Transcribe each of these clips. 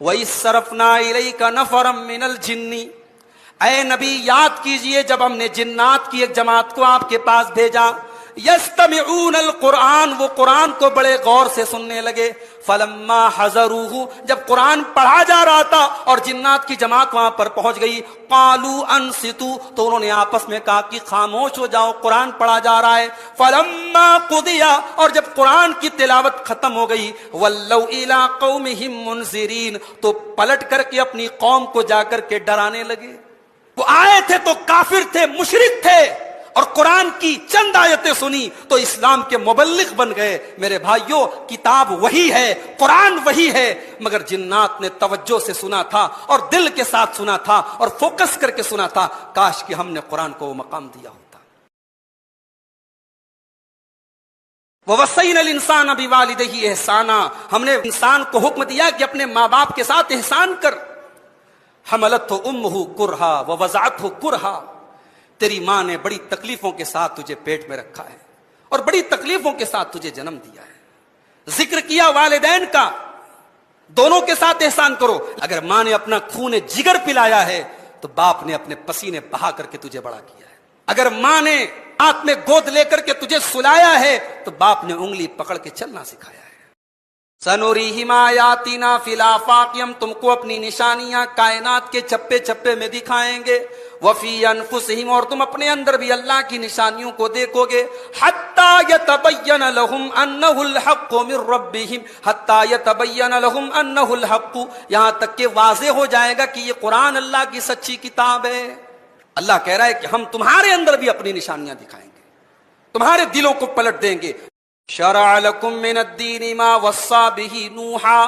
وَإِذْ صَرَفْنَا إِلَيْكَ نَفَرًا مِّنَ الْجِنِّ، اے نبی یاد کیجئے جب ہم نے جنات کی ایک جماعت کو آپ کے پاس بھیجا، یستمعون القرآن، وہ قرآن کو بڑے غور سے سننے لگے، فلما حضروہ، جب قرآن پڑھا جا رہا تھا اور جنات کی جماعت وہاں پر پہنچ گئی، قالوا انصتوا، تو انہوں نے آپس میں کہا کہ خاموش ہو جاؤ، قرآن پڑھا جا رہا ہے، فلما قضیا، اور جب قرآن کی تلاوت ختم ہو گئی، ولوا الی قومہم منذرین، تو پلٹ کر کے اپنی قوم کو جا کر کے ڈرانے لگے۔ وہ آئے تھے تو کافر تھے، مشرک تھے، اور قرآن کی چند آیتیں سنی تو اسلام کے مبلغ بن گئے۔ میرے بھائیوں، کتاب وہی ہے، قرآن وہی ہے، مگر جنات نے توجہ سے سنا تھا اور دل کے ساتھ سنا تھا اور فوکس کر کے سنا تھا۔ کاش کہ ہم نے قرآن کو وہ مقام دیا ہوتا۔ وَوَصَّيْنَا الْإِنسَانَ بِوَالِدَيْهِ إِحْسَانًا، ہم نے انسان کو حکم دیا کہ اپنے ماں باپ کے ساتھ احسان کر۔ حملتہ امہ کرہا ووضعتہ کرہا، تیری ماں نے بڑی تکلیفوں کے ساتھ تجھے پیٹ میں رکھا ہے اور بڑی تکلیفوں کے ساتھ تجھے جنم دیا ہے۔ ذکر کیا والدین کا، دونوں کے ساتھ احسان کرو۔ اگر ماں نے اپنا خون جگر پلایا ہے تو باپ نے اپنے پسینے بہا کر کے تجھے بڑا کیا ہے۔ اگر ماں نے ہاتھ میں گود لے کر کے تجھے سلایا ہے تو باپ نے انگلی پکڑ کے چلنا سکھایا ہے۔ سنوریہم آیاتنا فی الآفاق، ہم تم کو اپنی نشانیاں کائنات کے چپے چپے میں دکھائیں گے، وفی انفسہم، اور تم اپنے اندر بھی اللہ کی نشانیوں کو دیکھو گے، حتی یتبین لہم انہ الحق من ربہم، حتی یتبین لہم انہ الحق، یہاں تک کہ واضح ہو جائے گا کہ یہ قرآن اللہ کی سچی کتاب ہے۔ اللہ کہہ رہا ہے کہ ہم تمہارے اندر بھی اپنی نشانیاں دکھائیں گے، تمہارے دلوں کو پلٹ دیں گے۔ شرع لکم من الدین ما وصی بہ نوحا،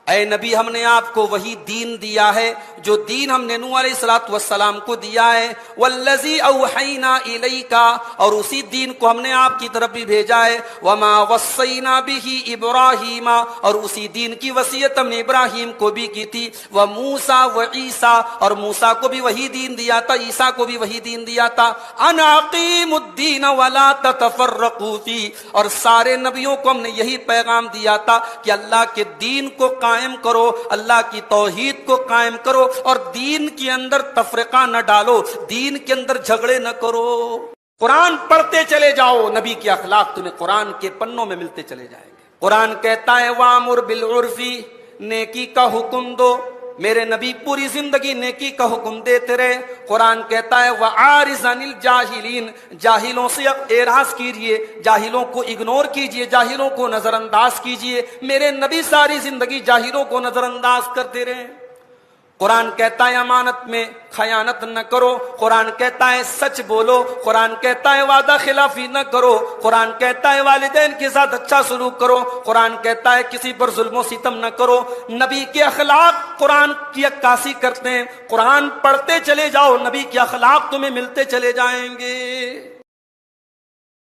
اے نبی ہم نے آپ کو وہی دین دیا ہے جو دین ہم نے نوح علیہ الصلوۃ والسلام کو دیا ہے، والذی اوحینا الیک، اور اسی دین کو ہم نے آپ کی طرف بھی بھیجا ہے، وما وصینا بہ ابراہیم، اور اسی دین کی وصیت ہم نے ابراہیم کو بھی کی تھی، وموسیٰ وعیسیٰ، اور موسیٰ کو بھی وہی دین دیا تھا، عیسیٰ کو بھی وہی دین دیا تھا، ان اقیموا الدین ولا تتفرقوا فیہ، اور سارے نبیوں کو ہم نے یہی پیغام دیا تھا کہ اللہ کے دین کو قائم کرو، اللہ کی توحید کو قائم کرو، اور دین کے اندر تفرقہ نہ ڈالو، دین کے اندر جھگڑے نہ کرو۔ قرآن پڑھتے چلے جاؤ، نبی کے اخلاق تمہیں قرآن کے پنوں میں ملتے چلے جائیں گے۔ قرآن کہتا ہے وَأْمُرْ بِالْعُرْفِ، نیکی کا حکم دو، میرے نبی پوری زندگی نیکی کا حکم دیتے رہے۔ قرآن کہتا ہے وَعَارِضْ عَنِ الْجَاهِلِينَ، جاہلوں سے اعراض کیجئے، جاہلوں کو اگنور کیجئے، جاہلوں کو نظر انداز کیجئے۔ میرے نبی ساری زندگی جاہلوں کو نظر انداز کرتے رہے۔ قرآن کہتا ہے امانت میں خیانت نہ کرو، قرآن کہتا ہے سچ بولو، قرآن کہتا ہے وعدہ خلافی نہ کرو، قرآن کہتا ہے والدین کے ساتھ اچھا سلوک کرو، قرآن کہتا ہے کسی پر ظلم و ستم نہ کرو۔ نبی کے اخلاق قرآن کی عکاسی کرتے ہیں۔ قرآن پڑھتے چلے جاؤ، نبی کے اخلاق تمہیں ملتے چلے جائیں گے۔